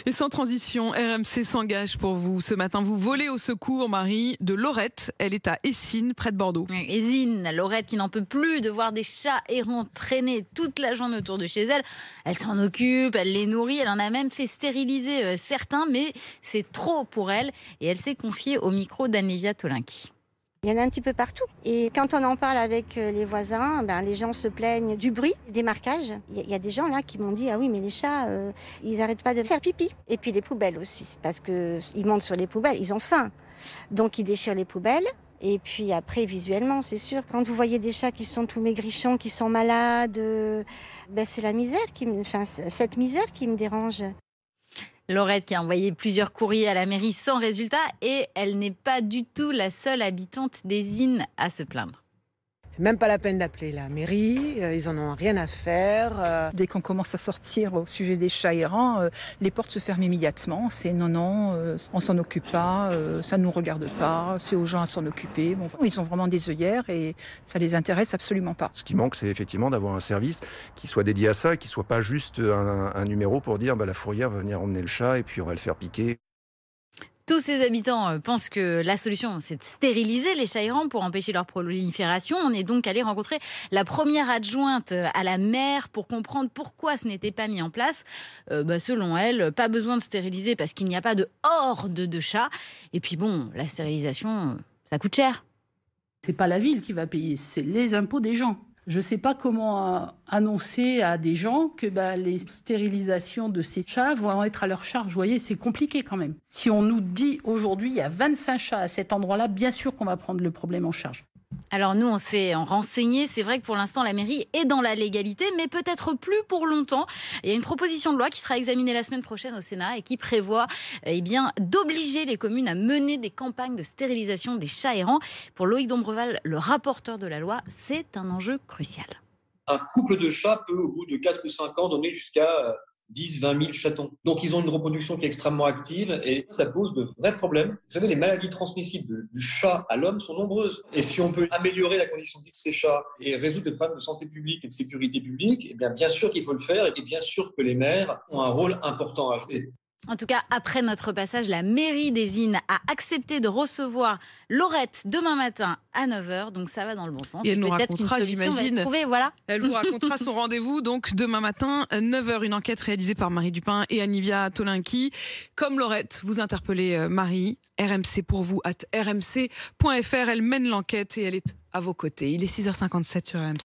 Et sans transition, RMC s'engage pour vous. Ce matin, vous volez au secours, Marie, de Laurette. Elle est à Essines, près de Bordeaux. Essines, Laurette qui n'en peut plus de voir des chats errants traîner toute la journée autour de chez elle. Elle s'en occupe, elle les nourrit, elle en a même fait stériliser certains, mais c'est trop pour elle. Et elle s'est confiée au micro d'Anne-Livia Tolinki. Il y en a un petit peu partout. Et quand on en parle avec les voisins, les gens se plaignent du bruit, des marquages. Il y a des gens là qui m'ont dit « Ah oui, mais les chats, ils n'arrêtent pas de faire pipi. » Et puis les poubelles aussi, parce qu'ils montent sur les poubelles, ils ont faim. Donc ils déchirent les poubelles. Et puis après, visuellement, c'est sûr, quand vous voyez des chats qui sont tout maigrichons, qui sont malades, c'est la misère cette misère qui me dérange. Laurette qui a envoyé plusieurs courriers à la mairie sans résultat et elle n'est pas du tout la seule habitante d'Essines à se plaindre. C'est même pas la peine d'appeler la mairie, ils en ont rien à faire. Dès qu'on commence à sortir au sujet des chats errants, les portes se ferment immédiatement. C'est non, on s'en occupe pas, ça ne nous regarde pas, c'est aux gens à s'en occuper. Bon, ils ont vraiment des œillères et ça les intéresse absolument pas. Ce qui manque, c'est effectivement d'avoir un service qui soit dédié à ça, qui soit pas juste un numéro pour dire la fourrière va venir emmener le chat et puis on va le faire piquer. Tous ces habitants pensent que la solution, c'est de stériliser les chats errants pour empêcher leur prolifération. On est donc allé rencontrer la première adjointe à la maire pour comprendre pourquoi ce n'était pas mis en place. Selon elle, pas besoin de stériliser parce qu'il n'y a pas de horde de chats. Et puis la stérilisation, ça coûte cher. C'est pas la ville qui va payer, c'est les impôts des gens. Je ne sais pas comment annoncer à des gens que les stérilisations de ces chats vont être à leur charge. Vous voyez, c'est compliqué quand même. Si on nous dit aujourd'hui il y a 25 chats à cet endroit-là, bien sûr qu'on va prendre le problème en charge. Alors nous, on s'est renseigné. C'est vrai que pour l'instant, la mairie est dans la légalité, mais peut-être plus pour longtemps. Il y a une proposition de loi qui sera examinée la semaine prochaine au Sénat et qui prévoit d'obliger les communes à mener des campagnes de stérilisation des chats errants. Pour Loïc Dombreval, le rapporteur de la loi, c'est un enjeu crucial. Un couple de chats peut, au bout de 4 ou 5 ans, donner jusqu'à 10, 20 000 chatons. Donc, ils ont une reproduction qui est extrêmement active et ça pose de vrais problèmes. Vous savez, les maladies transmissibles du chat à l'homme sont nombreuses. Et si on peut améliorer la condition de vie de ces chats et résoudre les problèmes de santé publique et de sécurité publique, bien sûr qu'il faut le faire et bien sûr que les maires ont un rôle important à jouer. En tout cas, après notre passage, la mairie d'Essines a accepté de recevoir Laurette demain matin à 9h. Donc ça va dans le bon sens. Et elle nous racontera, j'imagine. Voilà. Elle vous racontera son rendez-vous donc demain matin, 9h. Une enquête réalisée par Marie Dupin et Anne-Livia Tolinki. Comme Laurette, vous interpellez Marie, RMC pour vous, @rmc.fr. Elle mène l'enquête et elle est à vos côtés. Il est 6h57 sur RMC.